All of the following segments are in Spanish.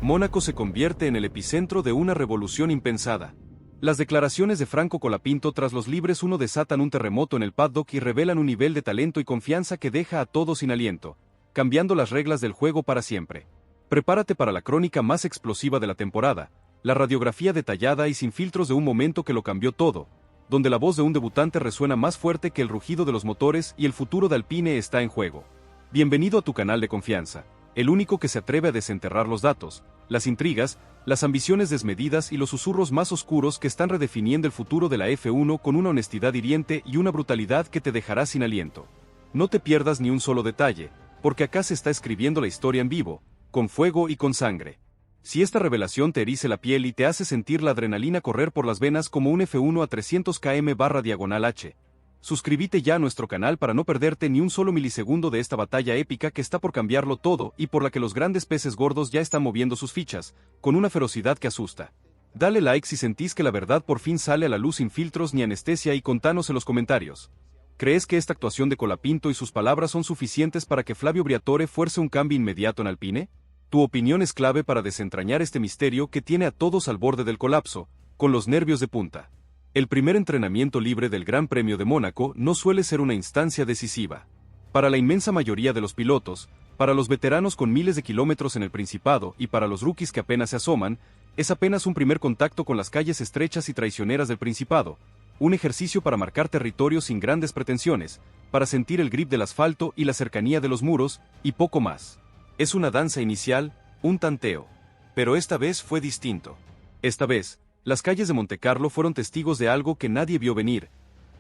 Mónaco se convierte en el epicentro de una revolución impensada. Las declaraciones de Franco Colapinto tras los libres 1 desatan un terremoto en el paddock y revelan un nivel de talento y confianza que deja a todos sin aliento, cambiando las reglas del juego para siempre. Prepárate para la crónica más explosiva de la temporada, la radiografía detallada y sin filtros de un momento que lo cambió todo, donde la voz de un debutante resuena más fuerte que el rugido de los motores y el futuro de Alpine está en juego. Bienvenido a tu canal de confianza, el único que se atreve a desenterrar los datos, las intrigas, las ambiciones desmedidas y los susurros más oscuros que están redefiniendo el futuro de la F1 con una honestidad hiriente y una brutalidad que te dejará sin aliento. No te pierdas ni un solo detalle, porque acá se está escribiendo la historia en vivo, con fuego y con sangre. Si esta revelación te erice la piel y te hace sentir la adrenalina correr por las venas como un F1 a 300 km/h, suscríbete ya a nuestro canal para no perderte ni un solo milisegundo de esta batalla épica que está por cambiarlo todo y por la que los grandes peces gordos ya están moviendo sus fichas, con una ferocidad que asusta. Dale like si sentís que la verdad por fin sale a la luz sin filtros ni anestesia y contanos en los comentarios. ¿Crees que esta actuación de Colapinto y sus palabras son suficientes para que Flavio Briatore fuerce un cambio inmediato en Alpine? Tu opinión es clave para desentrañar este misterio que tiene a todos al borde del colapso, con los nervios de punta. El primer entrenamiento libre del Gran Premio de Mónaco no suele ser una instancia decisiva. Para la inmensa mayoría de los pilotos, para los veteranos con miles de kilómetros en el Principado y para los rookies que apenas se asoman, es apenas un primer contacto con las calles estrechas y traicioneras del Principado, un ejercicio para marcar territorio sin grandes pretensiones, para sentir el grip del asfalto y la cercanía de los muros, y poco más. Es una danza inicial, un tanteo. Pero esta vez fue distinto. Esta vez, las calles de Montecarlo fueron testigos de algo que nadie vio venir,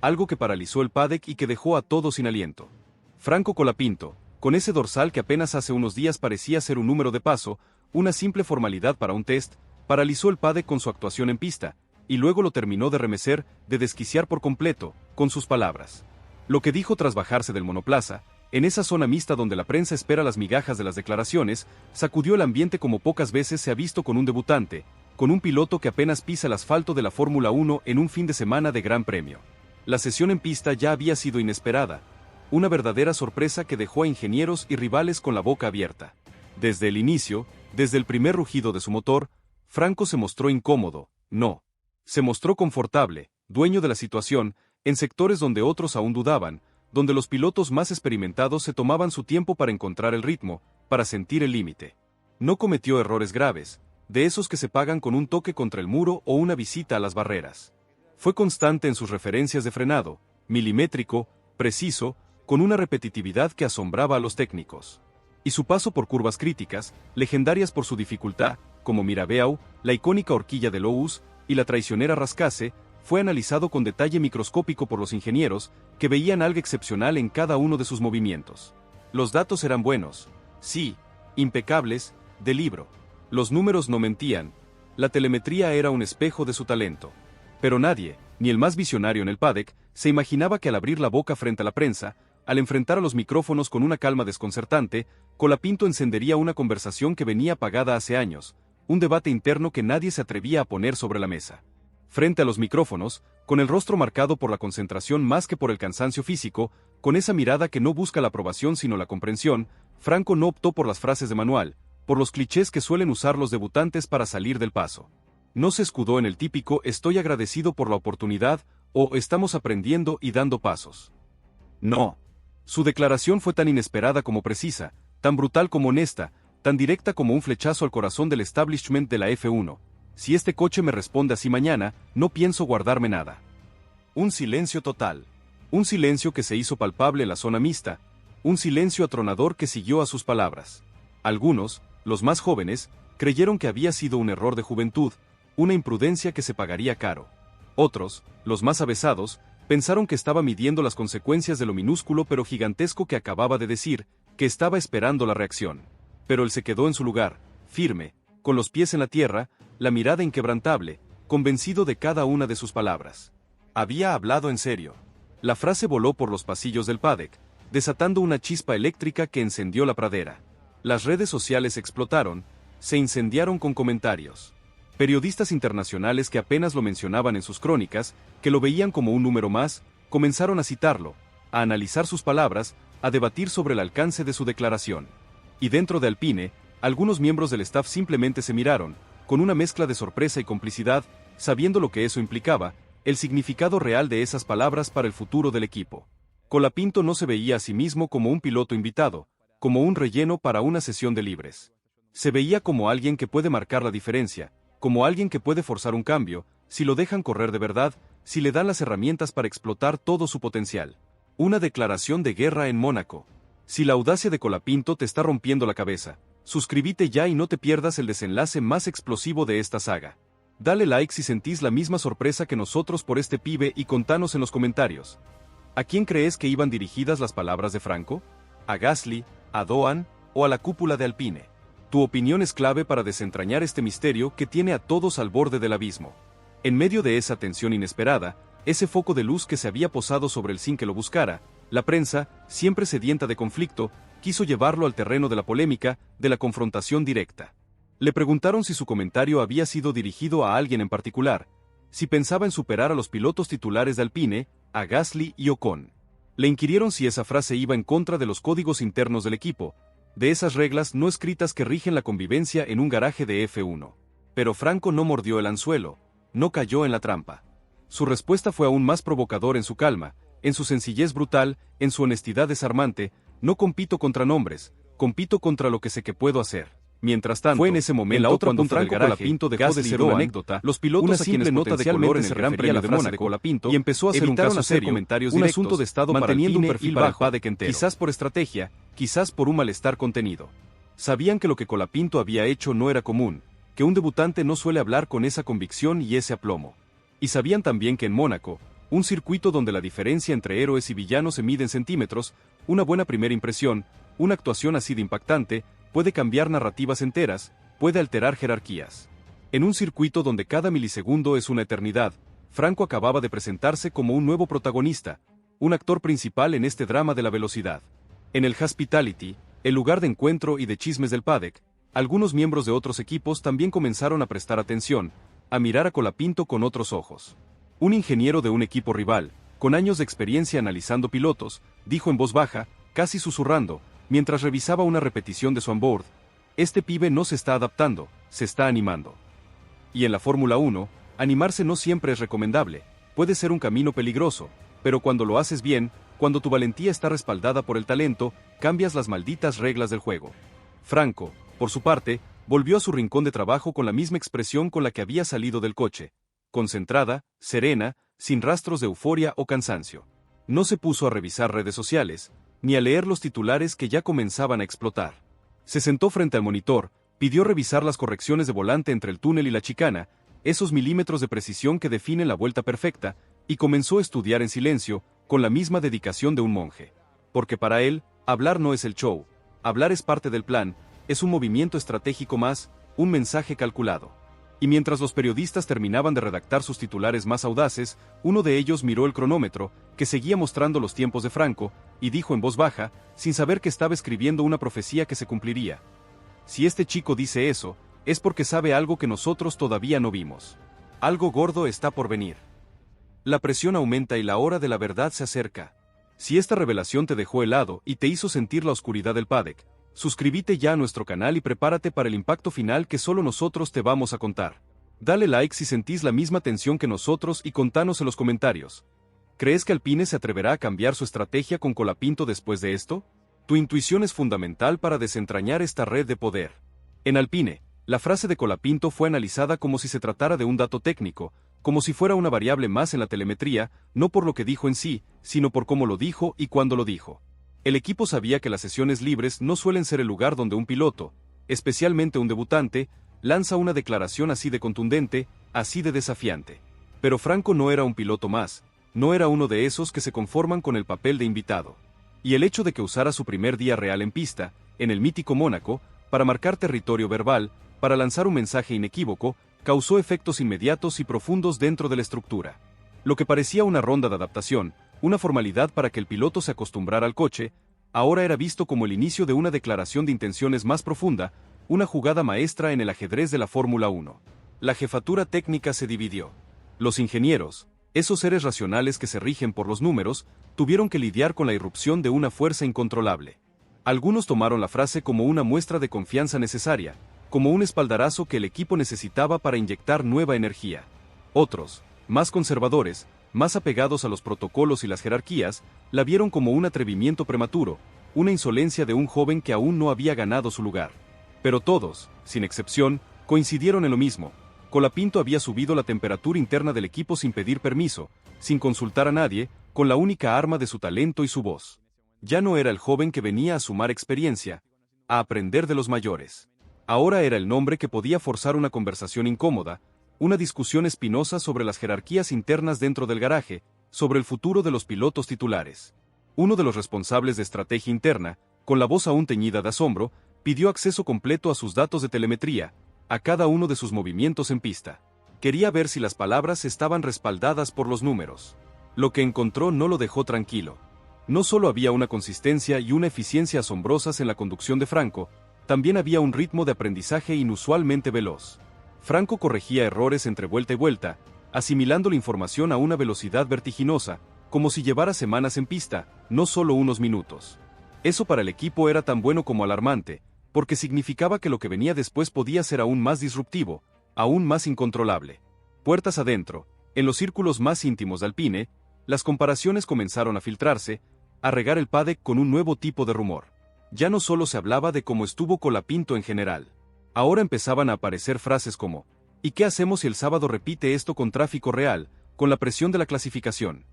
algo que paralizó el paddock y que dejó a todos sin aliento. Franco Colapinto, con ese dorsal que apenas hace unos días parecía ser un número de paso, una simple formalidad para un test, paralizó el paddock con su actuación en pista, y luego lo terminó de remecer, de desquiciar por completo, con sus palabras. Lo que dijo tras bajarse del monoplaza, en esa zona mixta donde la prensa espera las migajas de las declaraciones, sacudió el ambiente como pocas veces se ha visto con un debutante, con un piloto que apenas pisa el asfalto de la Fórmula 1 en un fin de semana de Gran Premio. La sesión en pista ya había sido inesperada, una verdadera sorpresa que dejó a ingenieros y rivales con la boca abierta. Desde el inicio, desde el primer rugido de su motor, Franco se mostró incómodo, no. Se mostró confortable, dueño de la situación, en sectores donde otros aún dudaban, donde los pilotos más experimentados se tomaban su tiempo para encontrar el ritmo, para sentir el límite. No cometió errores graves, de esos que se pagan con un toque contra el muro o una visita a las barreras. Fue constante en sus referencias de frenado, milimétrico, preciso, con una repetitividad que asombraba a los técnicos. Y su paso por curvas críticas, legendarias por su dificultad, como Mirabeau, la icónica horquilla de Lowe's y la traicionera Rascasse, fue analizado con detalle microscópico por los ingenieros, que veían algo excepcional en cada uno de sus movimientos. Los datos eran buenos, sí, impecables, de libro. Los números no mentían, la telemetría era un espejo de su talento. Pero nadie, ni el más visionario en el paddock, se imaginaba que al abrir la boca frente a la prensa, al enfrentar a los micrófonos con una calma desconcertante, Colapinto encendería una conversación que venía apagada hace años, un debate interno que nadie se atrevía a poner sobre la mesa. Frente a los micrófonos, con el rostro marcado por la concentración más que por el cansancio físico, con esa mirada que no busca la aprobación sino la comprensión, Franco no optó por las frases de manual, por los clichés que suelen usar los debutantes para salir del paso. No se escudó en el típico "estoy agradecido por la oportunidad" o "estamos aprendiendo y dando pasos". No. Su declaración fue tan inesperada como precisa, tan brutal como honesta, tan directa como un flechazo al corazón del establishment de la F1. Si este coche me responde así mañana, no pienso guardarme nada. Un silencio total. Un silencio que se hizo palpable en la zona mixta, un silencio atronador que siguió a sus palabras. Algunos, los más jóvenes, creyeron que había sido un error de juventud, una imprudencia que se pagaría caro. Otros, los más avesados, pensaron que estaba midiendo las consecuencias de lo minúsculo pero gigantesco que acababa de decir, que estaba esperando la reacción. Pero él se quedó en su lugar, firme, con los pies en la tierra, la mirada inquebrantable, convencido de cada una de sus palabras. Había hablado en serio. La frase voló por los pasillos del paddock, desatando una chispa eléctrica que encendió la pradera. Las redes sociales explotaron, se incendiaron con comentarios. Periodistas internacionales que apenas lo mencionaban en sus crónicas, que lo veían como un número más, comenzaron a citarlo, a analizar sus palabras, a debatir sobre el alcance de su declaración. Y dentro de Alpine, Algunos miembros del staff simplemente se miraron, con una mezcla de sorpresa y complicidad, sabiendo lo que eso implicaba, el significado real de esas palabras para el futuro del equipo. Colapinto no se veía a sí mismo como un piloto invitado, como un relleno para una sesión de libres. Se veía como alguien que puede marcar la diferencia, como alguien que puede forzar un cambio, si lo dejan correr de verdad, si le dan las herramientas para explotar todo su potencial. Una declaración de guerra en Mónaco. Si la audacia de Colapinto te está rompiendo la cabeza, suscríbete ya y no te pierdas el desenlace más explosivo de esta saga. Dale like si sentís la misma sorpresa que nosotros por este pibe y contanos en los comentarios. ¿A quién crees que iban dirigidas las palabras de Franco? ¿A Gasly, a Doan o a la cúpula de Alpine? Tu opinión es clave para desentrañar este misterio que tiene a todos al borde del abismo. En medio de esa tensión inesperada, ese foco de luz que se había posado sobre el sin que lo buscara, la prensa, siempre sedienta de conflicto, quiso llevarlo al terreno de la polémica, de la confrontación directa. Le preguntaron si su comentario había sido dirigido a alguien en particular, si pensaba en superar a los pilotos titulares de Alpine, a Gasly y Ocon. Le inquirieron si esa frase iba en contra de los códigos internos del equipo, de esas reglas no escritas que rigen la convivencia en un garaje de F1. Pero Franco no mordió el anzuelo, no cayó en la trampa. Su respuesta fue aún más provocadora en su calma, en su sencillez brutal, en su honestidad desarmante: no compito contra nombres, compito contra lo que sé que puedo hacer. Mientras tanto, fue en ese momento, en la otra cuando Franco Colapinto dejó de ser una anécdota, los pilotos a quienes nota de color en el Gran Premio de Mónaco y empezó a hacer un caso serio, comentarios directos, asunto de estado manteniendo un perfil bajo, quizás por estrategia, quizás por un malestar contenido. Sabían que lo que Colapinto había hecho no era común, que un debutante no suele hablar con esa convicción y ese aplomo. Y sabían también que en Mónaco, un circuito donde la diferencia entre héroes y villanos se mide en centímetros, una buena primera impresión, una actuación así de impactante, puede cambiar narrativas enteras, puede alterar jerarquías. En un circuito donde cada milisegundo es una eternidad, Franco acababa de presentarse como un nuevo protagonista, un actor principal en este drama de la velocidad. En el Hospitality, el lugar de encuentro y de chismes del paddock, algunos miembros de otros equipos también comenzaron a prestar atención, a mirar a Colapinto con otros ojos. Un ingeniero de un equipo rival, con años de experiencia analizando pilotos, dijo en voz baja, casi susurrando, mientras revisaba una repetición de su onboard: este pibe no se está adaptando, se está animando. Y en la Fórmula 1, animarse no siempre es recomendable, puede ser un camino peligroso, pero cuando lo haces bien, cuando tu valentía está respaldada por el talento, cambias las malditas reglas del juego. Franco, por su parte, volvió a su rincón de trabajo con la misma expresión con la que había salido del coche, concentrada, serena, sin rastros de euforia o cansancio. No se puso a revisar redes sociales, ni a leer los titulares que ya comenzaban a explotar. Se sentó frente al monitor, pidió revisar las correcciones de volante entre el túnel y la chicana, esos milímetros de precisión que definen la vuelta perfecta, y comenzó a estudiar en silencio, con la misma dedicación de un monje. Porque para él, hablar no es el show, hablar es parte del plan, es un movimiento estratégico más, un mensaje calculado. Y mientras los periodistas terminaban de redactar sus titulares más audaces, uno de ellos miró el cronómetro, que seguía mostrando los tiempos de Franco, y dijo en voz baja, sin saber que estaba escribiendo una profecía que se cumpliría: si este chico dice eso, es porque sabe algo que nosotros todavía no vimos. Algo gordo está por venir. La presión aumenta y la hora de la verdad se acerca. Si esta revelación te dejó helado y te hizo sentir la oscuridad del paddock, suscríbete ya a nuestro canal y prepárate para el impacto final que solo nosotros te vamos a contar. Dale like si sentís la misma tensión que nosotros y contanos en los comentarios. ¿Crees que Alpine se atreverá a cambiar su estrategia con Colapinto después de esto? Tu intuición es fundamental para desentrañar esta red de poder. En Alpine, la frase de Colapinto fue analizada como si se tratara de un dato técnico, como si fuera una variable más en la telemetría, no por lo que dijo en sí, sino por cómo lo dijo y cuándo lo dijo. El equipo sabía que las sesiones libres no suelen ser el lugar donde un piloto, especialmente un debutante, lanza una declaración así de contundente, así de desafiante. Pero Franco no era un piloto más, no era uno de esos que se conforman con el papel de invitado. Y el hecho de que usara su primer día real en pista, en el mítico Mónaco, para marcar territorio verbal, para lanzar un mensaje inequívoco, causó efectos inmediatos y profundos dentro de la estructura. Lo que parecía una ronda de adaptación, una formalidad para que el piloto se acostumbrara al coche, ahora era visto como el inicio de una declaración de intenciones más profunda, una jugada maestra en el ajedrez de la Fórmula 1. La jefatura técnica se dividió. Los ingenieros, esos seres racionales que se rigen por los números, tuvieron que lidiar con la irrupción de una fuerza incontrolable. Algunos tomaron la frase como una muestra de confianza necesaria, como un espaldarazo que el equipo necesitaba para inyectar nueva energía. Otros, más conservadores, más apegados a los protocolos y las jerarquías, la vieron como un atrevimiento prematuro, una insolencia de un joven que aún no había ganado su lugar. Pero todos, sin excepción, coincidieron en lo mismo. Colapinto había subido la temperatura interna del equipo sin pedir permiso, sin consultar a nadie, con la única arma de su talento y su voz. Ya no era el joven que venía a sumar experiencia, a aprender de los mayores. Ahora era el nombre que podía forzar una conversación incómoda, una discusión espinosa sobre las jerarquías internas dentro del garaje, sobre el futuro de los pilotos titulares. Uno de los responsables de estrategia interna, con la voz aún teñida de asombro, pidió acceso completo a sus datos de telemetría, a cada uno de sus movimientos en pista. Quería ver si las palabras estaban respaldadas por los números. Lo que encontró no lo dejó tranquilo. No solo había una consistencia y una eficiencia asombrosas en la conducción de Franco, también había un ritmo de aprendizaje inusualmente veloz. Franco corregía errores entre vuelta y vuelta, asimilando la información a una velocidad vertiginosa, como si llevara semanas en pista, no solo unos minutos. Eso para el equipo era tan bueno como alarmante, porque significaba que lo que venía después podía ser aún más disruptivo, aún más incontrolable. Puertas adentro, en los círculos más íntimos de Alpine, las comparaciones comenzaron a filtrarse, a regar el paddock con un nuevo tipo de rumor. Ya no solo se hablaba de cómo estuvo Colapinto en general. Ahora empezaban a aparecer frases como, ¿y qué hacemos si el sábado repite esto con tráfico real, con la presión de la clasificación?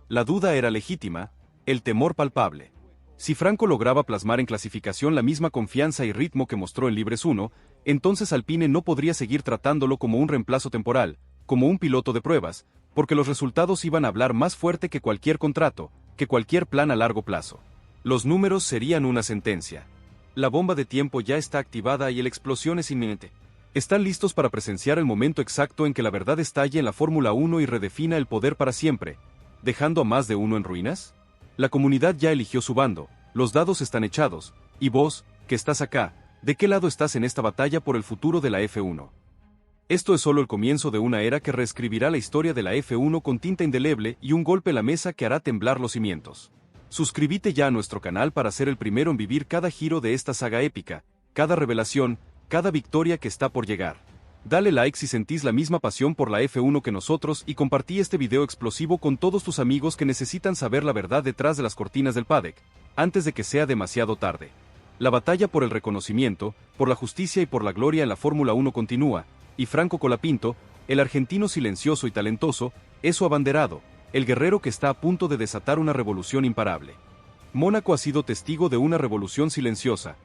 La duda era legítima, el temor palpable. Si Franco lograba plasmar en clasificación la misma confianza y ritmo que mostró en Libres 1, entonces Alpine no podría seguir tratándolo como un reemplazo temporal, como un piloto de pruebas, porque los resultados iban a hablar más fuerte que cualquier contrato, que cualquier plan a largo plazo. Los números serían una sentencia. La bomba de tiempo ya está activada y la explosión es inminente. ¿Están listos para presenciar el momento exacto en que la verdad estalle en la Fórmula 1 y redefina el poder para siempre, dejando a más de uno en ruinas? La comunidad ya eligió su bando, los dados están echados, y vos, que estás acá, ¿de qué lado estás en esta batalla por el futuro de la F1? Esto es solo el comienzo de una era que reescribirá la historia de la F1 con tinta indeleble y un golpe a la mesa que hará temblar los cimientos. Suscríbete ya a nuestro canal para ser el primero en vivir cada giro de esta saga épica, cada revelación, cada victoria que está por llegar. Dale like si sentís la misma pasión por la F1 que nosotros y compartí este video explosivo con todos tus amigos que necesitan saber la verdad detrás de las cortinas del paddock, antes de que sea demasiado tarde. La batalla por el reconocimiento, por la justicia y por la gloria en la Fórmula 1 continúa, y Franco Colapinto, el argentino silencioso y talentoso, es su abanderado, el guerrero que está a punto de desatar una revolución imparable. Mónaco ha sido testigo de una revolución silenciosa,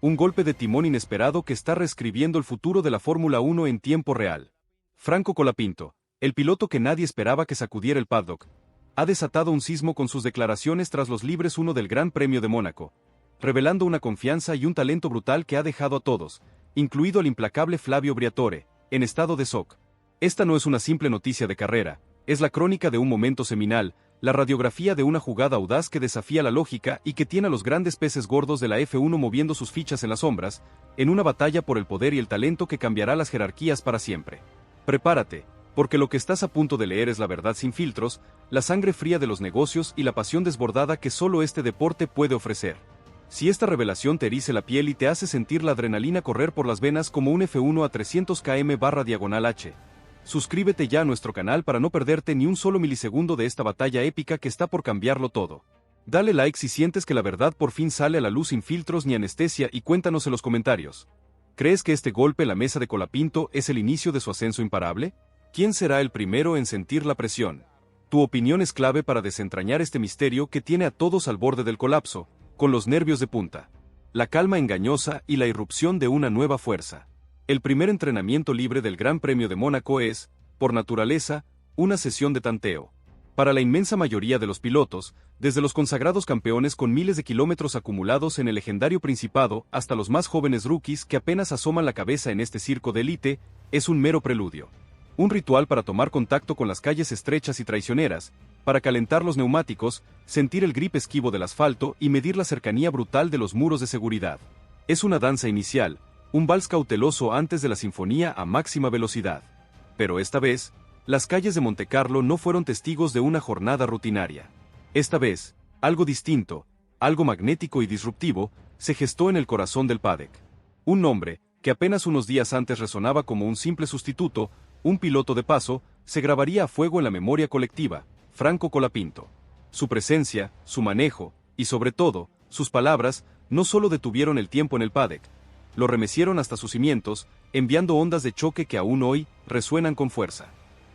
un golpe de timón inesperado que está reescribiendo el futuro de la Fórmula 1 en tiempo real. Franco Colapinto, el piloto que nadie esperaba que sacudiera el paddock, ha desatado un sismo con sus declaraciones tras los Libres 1 del Gran Premio de Mónaco, revelando una confianza y un talento brutal que ha dejado a todos, incluido al implacable Flavio Briatore, en estado de shock. Esta no es una simple noticia de carrera, es la crónica de un momento seminal, la radiografía de una jugada audaz que desafía la lógica y que tiene a los grandes peces gordos de la F1 moviendo sus fichas en las sombras, en una batalla por el poder y el talento que cambiará las jerarquías para siempre. Prepárate, porque lo que estás a punto de leer es la verdad sin filtros, la sangre fría de los negocios y la pasión desbordada que solo este deporte puede ofrecer. Si esta revelación te erice la piel y te hace sentir la adrenalina correr por las venas como un F1 a 300 km/h, suscríbete ya a nuestro canal para no perderte ni un solo milisegundo de esta batalla épica que está por cambiarlo todo. Dale like si sientes que la verdad por fin sale a la luz sin filtros ni anestesia y cuéntanos en los comentarios. ¿Crees que este golpe en la mesa de Colapinto es el inicio de su ascenso imparable? ¿Quién será el primero en sentir la presión? Tu opinión es clave para desentrañar este misterio que tiene a todos al borde del colapso, con los nervios de punta, la calma engañosa y la irrupción de una nueva fuerza. El primer entrenamiento libre del Gran Premio de Mónaco es, por naturaleza, una sesión de tanteo. Para la inmensa mayoría de los pilotos, desde los consagrados campeones con miles de kilómetros acumulados en el legendario Principado hasta los más jóvenes rookies que apenas asoman la cabeza en este circo de élite, es un mero preludio. Un ritual para tomar contacto con las calles estrechas y traicioneras, para calentar los neumáticos, sentir el grip esquivo del asfalto y medir la cercanía brutal de los muros de seguridad. Es una danza inicial, un vals cauteloso antes de la sinfonía a máxima velocidad. Pero esta vez, las calles de Montecarlo no fueron testigos de una jornada rutinaria. Esta vez, algo distinto, algo magnético y disruptivo, se gestó en el corazón del paddock. Un nombre, que apenas unos días antes resonaba como un simple sustituto, un piloto de paso, se grabaría a fuego en la memoria colectiva: Franco Colapinto. Su presencia, su manejo, y sobre todo, sus palabras, no solo detuvieron el tiempo en el paddock, lo remecieron hasta sus cimientos, enviando ondas de choque que aún hoy resuenan con fuerza.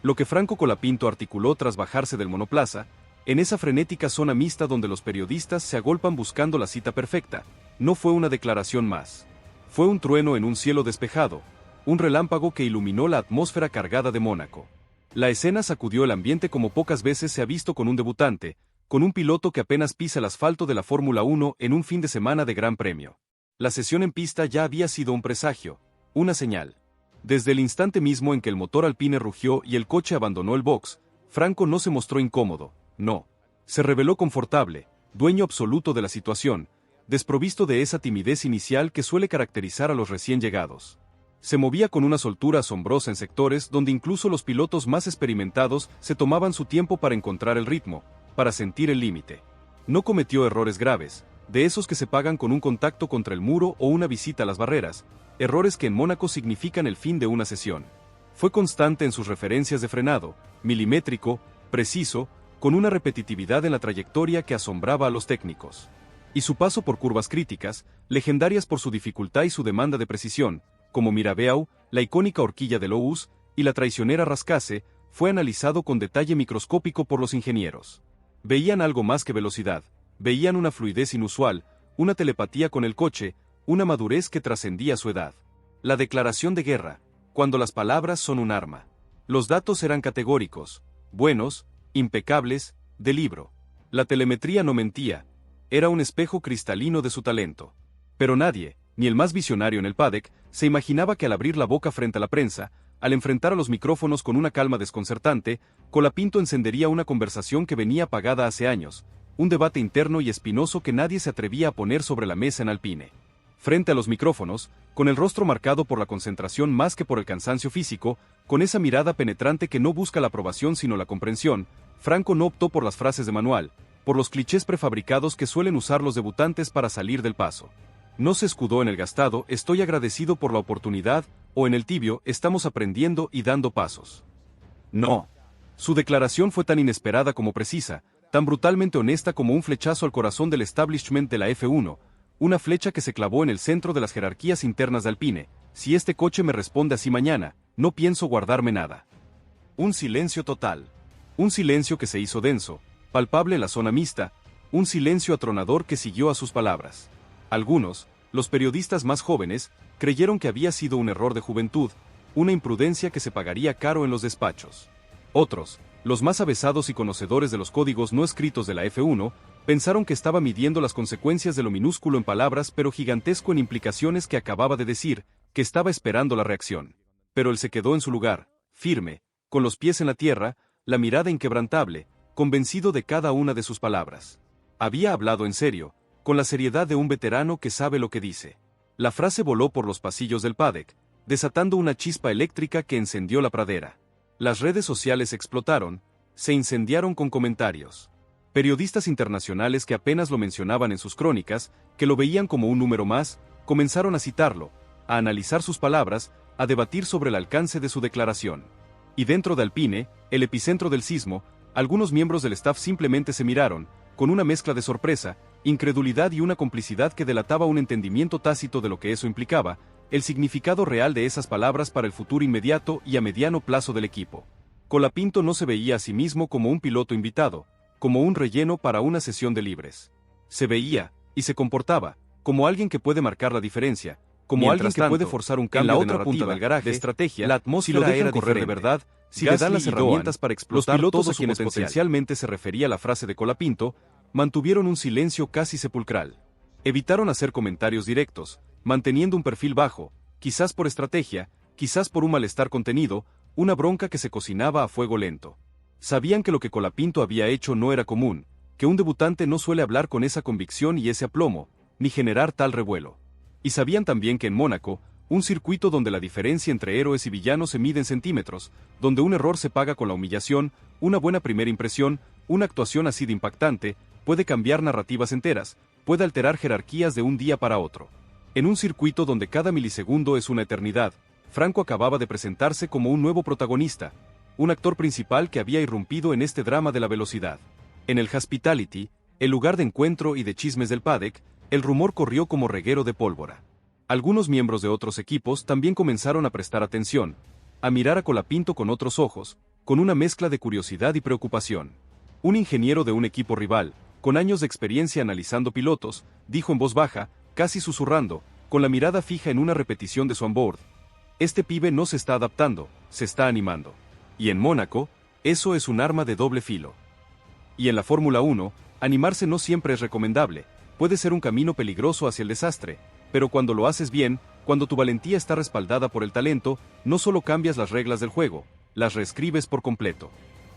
Lo que Franco Colapinto articuló tras bajarse del monoplaza, en esa frenética zona mixta donde los periodistas se agolpan buscando la cita perfecta, no fue una declaración más. Fue un trueno en un cielo despejado, un relámpago que iluminó la atmósfera cargada de Mónaco. La escena sacudió el ambiente como pocas veces se ha visto con un debutante, con un piloto que apenas pisa el asfalto de la Fórmula 1 en un fin de semana de Gran Premio. La sesión en pista ya había sido un presagio, una señal. Desde el instante mismo en que el motor Alpine rugió y el coche abandonó el box, Franco no se mostró incómodo, no. Se reveló confortable, dueño absoluto de la situación, desprovisto de esa timidez inicial que suele caracterizar a los recién llegados. Se movía con una soltura asombrosa en sectores donde incluso los pilotos más experimentados se tomaban su tiempo para encontrar el ritmo, para sentir el límite. No cometió errores graves, de esos que se pagan con un contacto contra el muro o una visita a las barreras, errores que en Mónaco significan el fin de una sesión. Fue constante en sus referencias de frenado, milimétrico, preciso, con una repetitividad en la trayectoria que asombraba a los técnicos. Y su paso por curvas críticas, legendarias por su dificultad y su demanda de precisión, como Mirabeau, la icónica horquilla de Loos, y la traicionera Rascasse, fue analizado con detalle microscópico por los ingenieros. Veían algo más que velocidad, veían una fluidez inusual, una telepatía con el coche, una madurez que trascendía su edad. La declaración de guerra, cuando las palabras son un arma. Los datos eran categóricos, buenos, impecables, de libro. La telemetría no mentía, era un espejo cristalino de su talento. Pero nadie, ni el más visionario en el paddock, se imaginaba que al abrir la boca frente a la prensa, al enfrentar a los micrófonos con una calma desconcertante, Colapinto encendería una conversación que venía apagada hace años, un debate interno y espinoso que nadie se atrevía a poner sobre la mesa en Alpine. Frente a los micrófonos, con el rostro marcado por la concentración más que por el cansancio físico, con esa mirada penetrante que no busca la aprobación sino la comprensión, Franco no optó por las frases de manual, por los clichés prefabricados que suelen usar los debutantes para salir del paso. No se escudó en el gastado "estoy agradecido por la oportunidad", o en el tibio "estamos aprendiendo y dando pasos". No. Su declaración fue tan inesperada como precisa, tan brutalmente honesta como un flechazo al corazón del establishment de la F1, una flecha que se clavó en el centro de las jerarquías internas de Alpine. Si este coche me responde así mañana, no pienso guardarme nada. Un silencio total. Un silencio que se hizo denso, palpable en la zona mixta, un silencio atronador que siguió a sus palabras. Algunos, los periodistas más jóvenes, creyeron que había sido un error de juventud, una imprudencia que se pagaría caro en los despachos. Otros, los más avesados y conocedores de los códigos no escritos de la F1, pensaron que estaba midiendo las consecuencias de lo minúsculo en palabras pero gigantesco en implicaciones que acababa de decir, que estaba esperando la reacción. Pero él se quedó en su lugar, firme, con los pies en la tierra, la mirada inquebrantable, convencido de cada una de sus palabras. Había hablado en serio, con la seriedad de un veterano que sabe lo que dice. La frase voló por los pasillos del paddock, desatando una chispa eléctrica que encendió la pradera. Las redes sociales explotaron, se incendiaron con comentarios. Periodistas internacionales que apenas lo mencionaban en sus crónicas, que lo veían como un número más, comenzaron a citarlo, a analizar sus palabras, a debatir sobre el alcance de su declaración. Y dentro de Alpine, el epicentro del sismo, algunos miembros del staff simplemente se miraron, con una mezcla de sorpresa, incredulidad y una complicidad que delataba un entendimiento tácito de lo que eso implicaba, el significado real de esas palabras para el futuro inmediato y a mediano plazo del equipo. Colapinto no se veía a sí mismo como un piloto invitado, como un relleno para una sesión de libres. Se veía, y se comportaba, como alguien que puede marcar la diferencia, como alguien que puede forzar un cambio de narrativa, punta del garaje, de estrategia, la atmósfera era correr de verdad, si le dan las herramientas para explotar. Los pilotos a quienes potencialmente se refería la frase de Colapinto, mantuvieron un silencio casi sepulcral. Evitaron hacer comentarios directos, manteniendo un perfil bajo, quizás por estrategia, quizás por un malestar contenido, una bronca que se cocinaba a fuego lento. Sabían que lo que Colapinto había hecho no era común, que un debutante no suele hablar con esa convicción y ese aplomo, ni generar tal revuelo. Y sabían también que en Mónaco, un circuito donde la diferencia entre héroes y villanos se mide en centímetros, donde un error se paga con la humillación, una buena primera impresión, una actuación así de impactante, puede cambiar narrativas enteras, puede alterar jerarquías de un día para otro. En un circuito donde cada milisegundo es una eternidad, Franco acababa de presentarse como un nuevo protagonista, un actor principal que había irrumpido en este drama de la velocidad. En el Hospitality, el lugar de encuentro y de chismes del paddock, el rumor corrió como reguero de pólvora. Algunos miembros de otros equipos también comenzaron a prestar atención, a mirar a Colapinto con otros ojos, con una mezcla de curiosidad y preocupación. Un ingeniero de un equipo rival, con años de experiencia analizando pilotos, dijo en voz baja, casi susurrando, con la mirada fija en una repetición de su onboard: este pibe no se está adaptando, se está animando. Y en Mónaco, eso es un arma de doble filo. Y en la Fórmula 1, animarse no siempre es recomendable, puede ser un camino peligroso hacia el desastre, pero cuando lo haces bien, cuando tu valentía está respaldada por el talento, no solo cambias las reglas del juego, las reescribes por completo.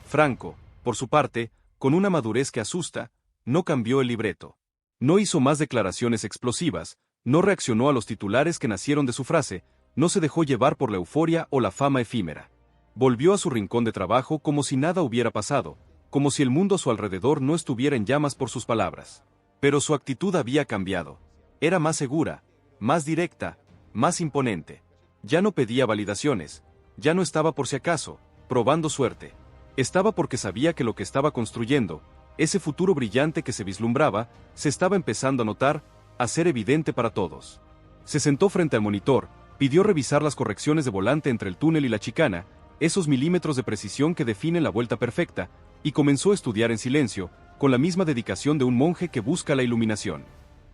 Franco, por su parte, con una madurez que asusta, no cambió el libreto. No hizo más declaraciones explosivas, no reaccionó a los titulares que nacieron de su frase, no se dejó llevar por la euforia o la fama efímera. Volvió a su rincón de trabajo como si nada hubiera pasado, como si el mundo a su alrededor no estuviera en llamas por sus palabras. Pero su actitud había cambiado. Era más segura, más directa, más imponente. Ya no pedía validaciones, ya no estaba por si acaso, probando suerte. Estaba porque sabía que lo que estaba construyendo, ese futuro brillante que se vislumbraba, se estaba empezando a notar, a ser evidente para todos. Se sentó frente al monitor, pidió revisar las correcciones de volante entre el túnel y la chicana, esos milímetros de precisión que definen la vuelta perfecta, y comenzó a estudiar en silencio, con la misma dedicación de un monje que busca la iluminación.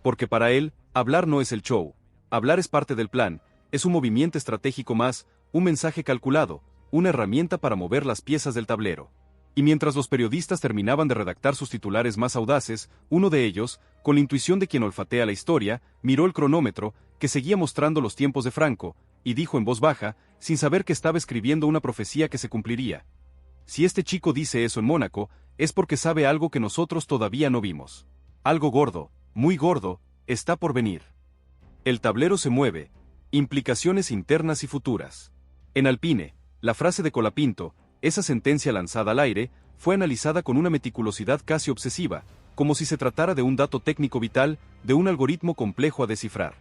Porque para él, hablar no es el show, hablar es parte del plan, es un movimiento estratégico más, un mensaje calculado, una herramienta para mover las piezas del tablero. Y mientras los periodistas terminaban de redactar sus titulares más audaces, uno de ellos, con la intuición de quien olfatea la historia, miró el cronómetro, que seguía mostrando los tiempos de Franco, y dijo en voz baja, sin saber que estaba escribiendo una profecía que se cumpliría: si este chico dice eso en Mónaco, es porque sabe algo que nosotros todavía no vimos. Algo gordo, muy gordo, está por venir. El tablero se mueve. Implicaciones internas y futuras. En Alpine, la frase de Colapinto, esa sentencia lanzada al aire, fue analizada con una meticulosidad casi obsesiva, como si se tratara de un dato técnico vital, de un algoritmo complejo a descifrar.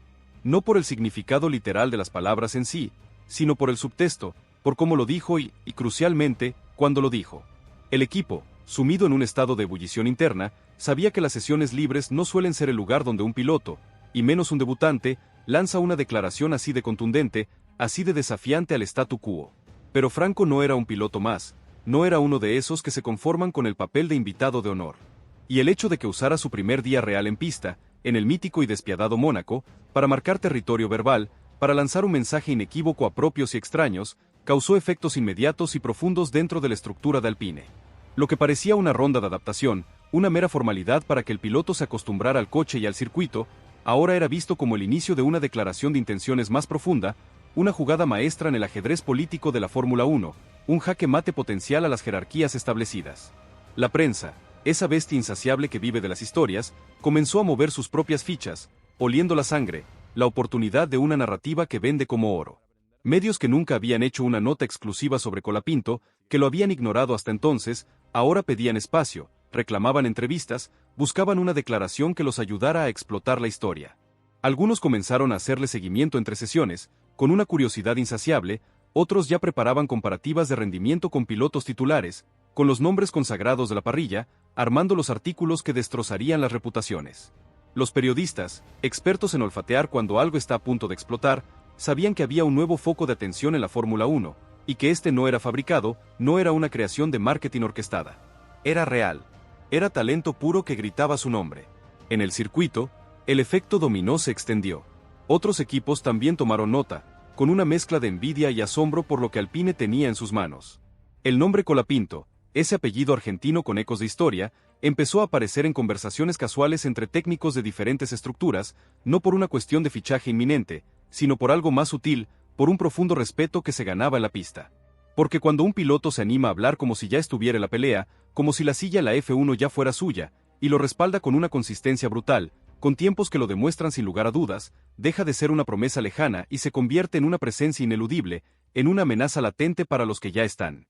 No por el significado literal de las palabras en sí, sino por el subtexto, por cómo lo dijo y, crucialmente, cuándo lo dijo. El equipo, sumido en un estado de ebullición interna, sabía que las sesiones libres no suelen ser el lugar donde un piloto, y menos un debutante, lanza una declaración así de contundente, así de desafiante al statu quo. Pero Franco no era un piloto más, no era uno de esos que se conforman con el papel de invitado de honor. Y el hecho de que usara su primer día real en pista, en el mítico y despiadado Mónaco, para marcar territorio verbal, para lanzar un mensaje inequívoco a propios y extraños, causó efectos inmediatos y profundos dentro de la estructura de Alpine. Lo que parecía una ronda de adaptación, una mera formalidad para que el piloto se acostumbrara al coche y al circuito, ahora era visto como el inicio de una declaración de intenciones más profunda, una jugada maestra en el ajedrez político de la Fórmula 1, un jaque mate potencial a las jerarquías establecidas. La prensa, esa bestia insaciable que vive de las historias, comenzó a mover sus propias fichas, oliendo la sangre, la oportunidad de una narrativa que vende como oro. Medios que nunca habían hecho una nota exclusiva sobre Colapinto, que lo habían ignorado hasta entonces, ahora pedían espacio, reclamaban entrevistas, buscaban una declaración que los ayudara a explotar la historia. Algunos comenzaron a hacerle seguimiento entre sesiones, con una curiosidad insaciable, otros ya preparaban comparativas de rendimiento con pilotos titulares, con los nombres consagrados de la parrilla, armando los artículos que destrozarían las reputaciones. Los periodistas, expertos en olfatear cuando algo está a punto de explotar, sabían que había un nuevo foco de atención en la Fórmula 1, y que este no era fabricado, no era una creación de marketing orquestada. Era real. Era talento puro que gritaba su nombre. En el circuito, el efecto dominó se extendió. Otros equipos también tomaron nota, con una mezcla de envidia y asombro por lo que Alpine tenía en sus manos. El nombre Colapinto, ese apellido argentino con ecos de historia, empezó a aparecer en conversaciones casuales entre técnicos de diferentes estructuras, no por una cuestión de fichaje inminente, sino por algo más sutil, por un profundo respeto que se ganaba en la pista. Porque cuando un piloto se anima a hablar como si ya estuviera en la pelea, como si la silla en la F1 ya fuera suya, y lo respalda con una consistencia brutal, con tiempos que lo demuestran sin lugar a dudas, deja de ser una promesa lejana y se convierte en una presencia ineludible, en una amenaza latente para los que ya están.